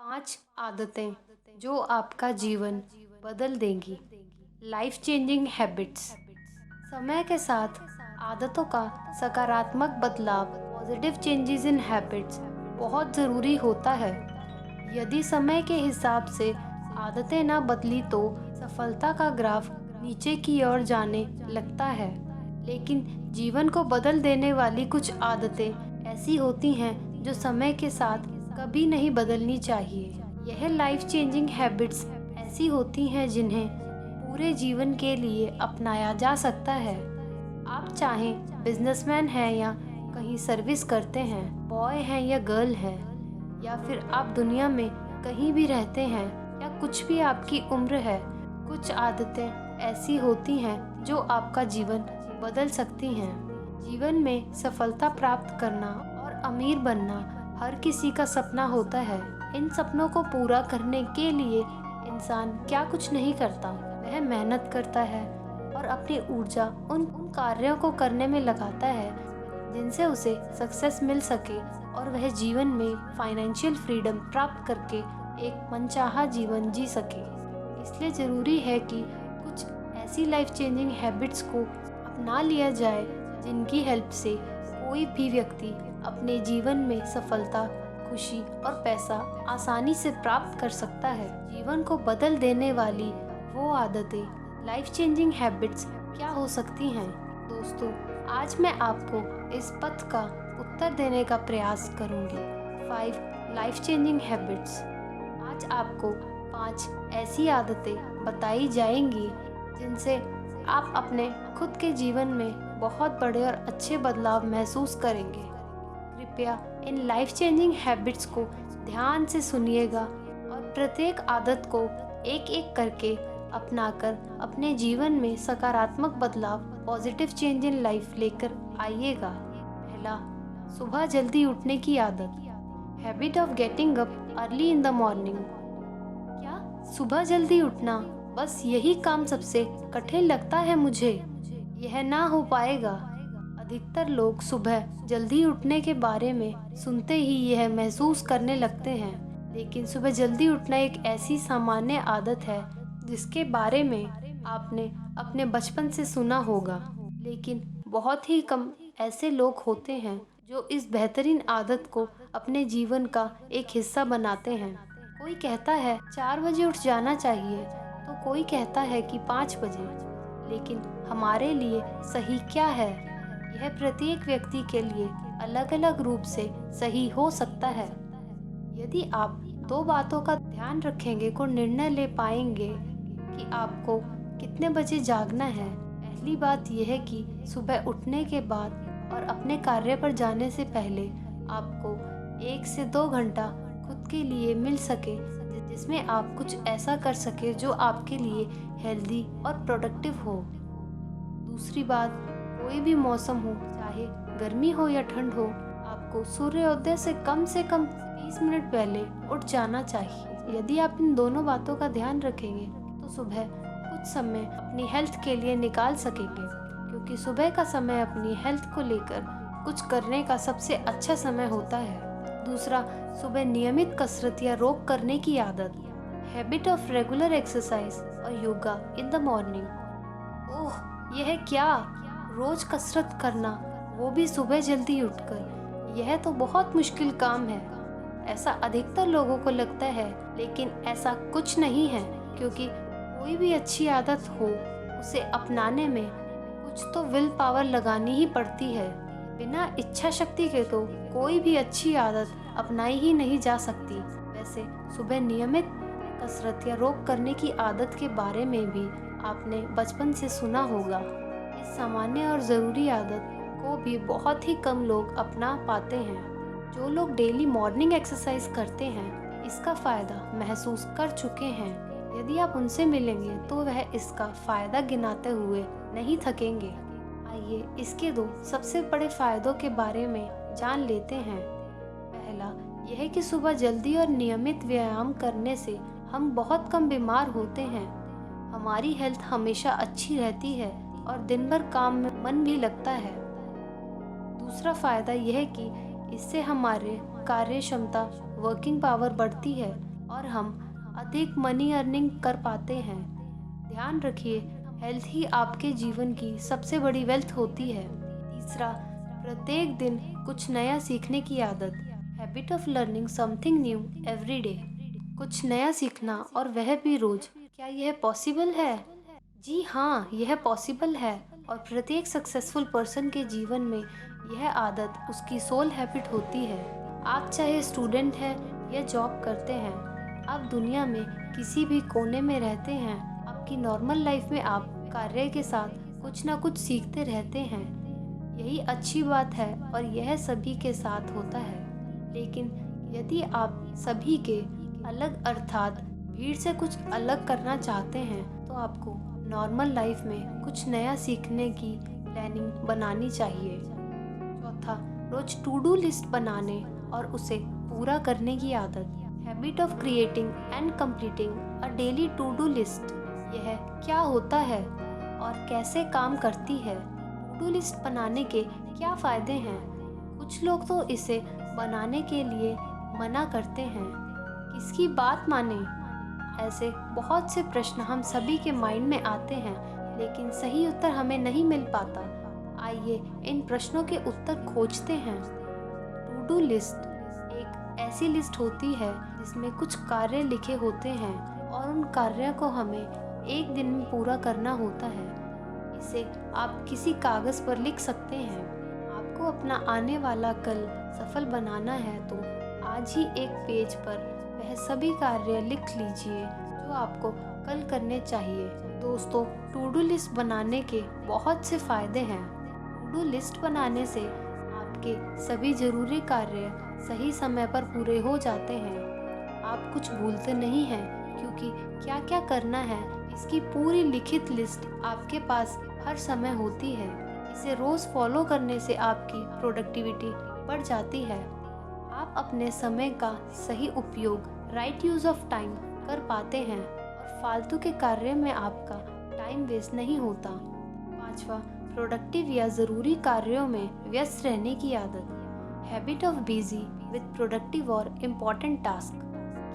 5 आदतें जो आपका जीवन बदल देंगी। Life changing habits. समय के साथ आदतों का सकारात्मक बदलाव पॉजिटिव चेंजेस इन हैबिट्स बहुत ज़रूरी होता है। यदि समय के हिसाब से आदतें ना बदली तो सफलता का ग्राफ नीचे की ओर जाने लगता है। लेकिन जीवन को बदल देने वाली कुछ आदतें ऐसी होती हैं जो समय के साथ कभी नहीं बदलनी चाहिए। यह लाइफ चेंजिंग हैबिट्स ऐसी होती हैं जिन्हें पूरे जीवन के लिए अपनाया जा सकता है। आप चाहें बिजनेसमैन हैं या कहीं सर्विस करते हैं, बॉय हैं या गर्ल हैं, या फिर आप दुनिया में कहीं भी रहते हैं या कुछ भी आपकी उम्र है, कुछ आदतें ऐसी होती हैं जो आपका जीवन बदल सकती हैं। जीवन में सफलता प्राप्त करना और अमीर बनना हर किसी का सपना होता है। इन सपनों को पूरा करने के लिए इंसान क्या कुछ नहीं करता, वह मेहनत करता है और अपनी ऊर्जा उन कार्यों को करने में लगाता है जिनसे उसे सक्सेस मिल सके और वह जीवन में फाइनेंशियल फ्रीडम प्राप्त करके एक मनचाहा जीवन जी सके। इसलिए ज़रूरी है कि कुछ ऐसी लाइफ चेंजिंग हैबिट्स को अपना लिया जाए जिनकी हेल्प से कोई भी व्यक्ति अपने जीवन में सफलता, खुशी और पैसा आसानी से प्राप्त कर सकता है। जीवन को बदल देने वाली वो आदतें, लाइफ चेंजिंग हैबिट्स क्या हो सकती हैं? दोस्तों, आज मैं आपको इस पथ का उत्तर देने का प्रयास करूंगी। 5 लाइफ चेंजिंग हैबिट्स। आज आपको 5 ऐसी आदतें बताई जाएंगी जिनसे आप अपने खुद के जीवन में बहुत बड़े और अच्छे बदलाव महसूस करेंगे। कृपया इन लाइफ चेंजिंग हैबिट्स को ध्यान से सुनिएगा और प्रत्येक आदत को एक एक करके अपनाकर अपने जीवन में सकारात्मक बदलाव, पॉजिटिव चेंज इन लाइफ लेकर आइएगा। पहला, सुबह जल्दी उठने की आदत। Habit of getting up early in the morning. क्या सुबह जल्दी उठना बस यही काम सबसे कठिन लगता है मुझे? यह ना हो पाएगा। अधिकतर लोग सुबह जल्दी उठने के बारे में सुनते ही यह महसूस करने लगते हैं, लेकिन सुबह जल्दी उठना एक ऐसी सामान्य आदत है जिसके बारे में आपने अपने बचपन से सुना होगा, लेकिन बहुत ही कम ऐसे लोग होते हैं जो इस बेहतरीन आदत को अपने जीवन का एक हिस्सा बनाते हैं। कोई कहता है 4 बजे उठ जाना चाहिए, तो कोई कहता है कि 5 बजे। लेकिन हमारे लिए सही क्या है, यह प्रत्येक व्यक्ति के लिए अलग अलग रूप से सही हो सकता है। यदि आप 2 बातों का ध्यान रखेंगे को निर्णय ले पाएंगे कि आपको कितने बजे जागना है। पहली बात यह है कि सुबह उठने के बाद और अपने कार्य पर जाने से पहले आपको 1 से 2 घंटा खुद के लिए मिल सके, जिसमें आप कुछ ऐसा कर सके जो आपके लिए हेल्दी और प्रोडक्टिव हो। दूसरी बात, कोई भी मौसम हो, चाहे गर्मी हो या ठंड हो, आपको सूर्योदय से कम 30 मिनट पहले उठ जाना चाहिए। यदि आप इन दोनों बातों का ध्यान रखेंगे तो सुबह कुछ समय अपनी हेल्थ के लिए निकाल सकेंगे, क्योंकि सुबह का समय अपनी हेल्थ को लेकर कुछ करने का सबसे अच्छा समय होता है। दूसरा, सुबह नियमित कसरत या रोग करने की आदत। हैबिट ऑफ रेगुलर एक्सरसाइज और योगा इन द मॉर्निंग। ओह, यह क्या, रोज कसरत करना, वो भी सुबह जल्दी उठकर, यह तो बहुत मुश्किल काम है। ऐसा अधिकतर लोगों को लगता है, लेकिन ऐसा कुछ नहीं है, क्योंकि कोई भी अच्छी आदत हो, उसे अपनाने में कुछ तो विल पावर लगानी ही पड़ती है। बिना इच्छा शक्ति के तो कोई भी अच्छी आदत अपनाई ही नहीं जा सकती। वैसे सुबह नियमित कसरत या रोग करने की आदत के बारे में भी आपने बचपन से सुना होगा। इस सामान्य और ज़रूरी आदत को भी बहुत ही कम लोग अपना पाते हैं। जो लोग डेली मॉर्निंग एक्सरसाइज करते हैं, इसका फ़ायदा महसूस कर चुके हैं। यदि आप उनसे मिलेंगे तो वह इसका फ़ायदा गिनाते हुए नहीं थकेंगे। आइए इसके 2 सबसे बड़े फ़ायदों के बारे में जान लेते हैं। पहला, यह है कि सुबह जल्दी और नियमित व्यायाम करने से हम बहुत कम बीमार होते हैं। हमारी हेल्थ हमेशा अच्छी रहती है और दिन भर काम में मन भी लगता है। दूसरा फ़ायदा यह है कि इससे हमारे कार्य क्षमता, वर्किंग पावर बढ़ती है और हम अधिक मनी अर्निंग कर पाते हैं। ध्यान रखिए, हेल्थ ही आपके जीवन की सबसे बड़ी वेल्थ होती है। तीसरा, प्रत्येक दिन कुछ नया सीखने की आदत, habit of learning something new every day. कुछ नया सीखना और वह भी रोज। क्या यह पॉसिबल है? जी हाँ, यह पॉसिबल है और प्रत्येक सक्सेसफुल पर्सन के जीवन में यह आदत उसकी सोल हैबिट होती है। आप चाहे स्टूडेंट हैं या जॉब करते हैं, आप दुनिया में किसी भी कोने में रहते हैं, आपकी नॉर्मल लाइफ में आप कार्य के साथ कुछ ना कुछ सीखते रहते हैं। यही अच्छी बात है और यह सभी के साथ होता है। लेकिन यदि आप सभी के अलग अर्थात भीड़ से कुछ अलग करना चाहते हैं तो आपको नॉर्मल लाइफ में कुछ नया सीखने की प्लानिंग बनानी चाहिए। चौथा, रोज टू डू लिस्ट बनाने और उसे पूरा करने की आदत, habit of creating and completing a daily to do list. यह क्या होता है और कैसे काम करती है? टू डू लिस्ट बनाने के क्या फ़ायदे हैं? कुछ लोग तो इसे बनाने के लिए मना करते हैं। किसकी बात माने? ऐसे बहुत से प्रश्न हम सभी के माइंड में आते हैं, लेकिन सही उत्तर हमें नहीं मिल पाता। आइए इन प्रश्नों के उत्तर खोजते हैं। टू डू लिस्ट एक ऐसी लिस्ट होती है जिसमें कुछ कार्य लिखे होते हैं और उन कार्यों को हमें एक दिन में पूरा करना होता है। इसे आप किसी कागज़ पर लिख सकते हैं। आपको अपना आने वाला कल सफल बनाना है तो आज ही एक पेज पर वह सभी कार्य लिख लीजिए जो आपको कल करने चाहिए। दोस्तों, टू डू लिस्ट बनाने के बहुत से फ़ायदे हैं। टू डू लिस्ट बनाने से आपके सभी ज़रूरी कार्य सही समय पर पूरे हो जाते हैं। आप कुछ भूलते नहीं हैं क्योंकि क्या क्या करना है इसकी पूरी लिखित लिस्ट आपके पास हर समय होती है। इसे रोज़ फॉलो करने से आपकी प्रोडक्टिविटी बढ़ जाती है। आप अपने समय का सही उपयोग, राइट यूज़ ऑफ टाइम कर पाते हैं और फालतू के कार्य में आपका टाइम वेस्ट नहीं होता। पांचवा, प्रोडक्टिव या ज़रूरी कार्यों में व्यस्त रहने की आदत, habit of busy with productive और इम्पॉर्टेंट टास्क।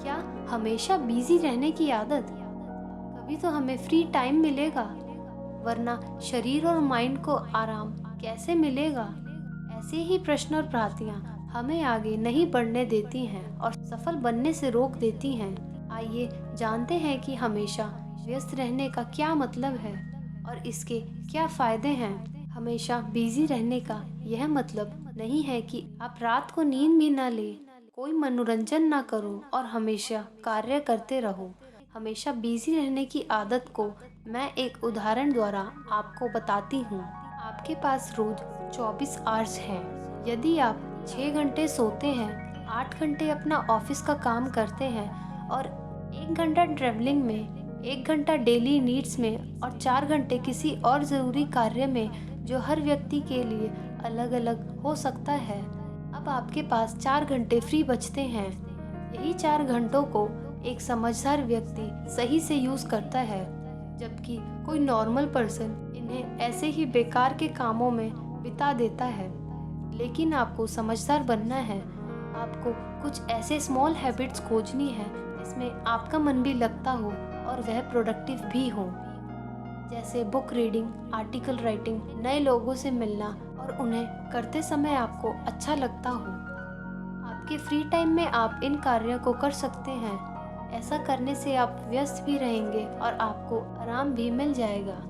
क्या हमेशा बिजी रहने की आदत? कभी तो हमें फ्री टाइम मिलेगा, वरना शरीर और माइंड को आराम कैसे मिलेगा? ऐसे ही प्रश्न और भ्रांतियाँ हमें आगे नहीं बढ़ने देती हैं और सफल बनने से रोक देती हैं। आइए जानते हैं कि हमेशा व्यस्त रहने का क्या मतलब है और इसके क्या फ़ायदे हैं। हमेशा बिजी रहने का यह मतलब नहीं है कि आप रात को नींद भी ना लें, कोई मनोरंजन ना करो और हमेशा कार्य करते रहो। हमेशा बिजी रहने की आदत को मैं एक उदाहरण द्वारा आपको बताती हूँ। आपके पास रोज 24 आवर्स हैं। यदि आप 6 घंटे सोते हैं, 8 घंटे अपना ऑफिस का काम करते हैं और 1 घंटा ट्रैवलिंग में, 1 घंटा डेली नीड्स में और 4 घंटे किसी और ज़रूरी कार्य में जो हर व्यक्ति के लिए अलग अलग हो सकता है, अब आपके पास 4 घंटे फ्री बचते हैं। यही 4 घंटों को एक समझदार व्यक्ति सही से यूज़ करता है, जबकि कोई नॉर्मल पर्सन इन्हें ऐसे ही बेकार के कामों में बिता देता है। लेकिन आपको समझदार बनना है। आपको कुछ ऐसे स्मॉल हैबिट्स खोजनी है जिसमें आपका मन भी लगता हो और वह प्रोडक्टिव भी हो, जैसे बुक रीडिंग, आर्टिकल राइटिंग, नए लोगों से मिलना और उन्हें करते समय आपको अच्छा लगता हो। आपके फ्री टाइम में आप इन कार्यों को कर सकते हैं। ऐसा करने से आप व्यस्त भी रहेंगे और आपको आराम भी मिल जाएगा।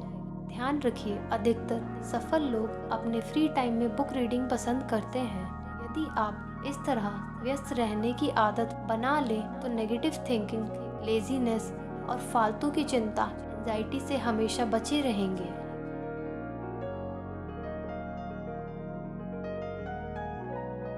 ध्यान रखिए, अधिकतर सफल लोग अपने फ्री टाइम में बुक रीडिंग पसंद करते हैं। यदि आप इस तरह व्यस्त रहने की आदत बना लें तो नेगेटिव थिंकिंग, लेजीनेस और फालतू की चिंता, एंजाइटी से हमेशा बचे रहेंगे।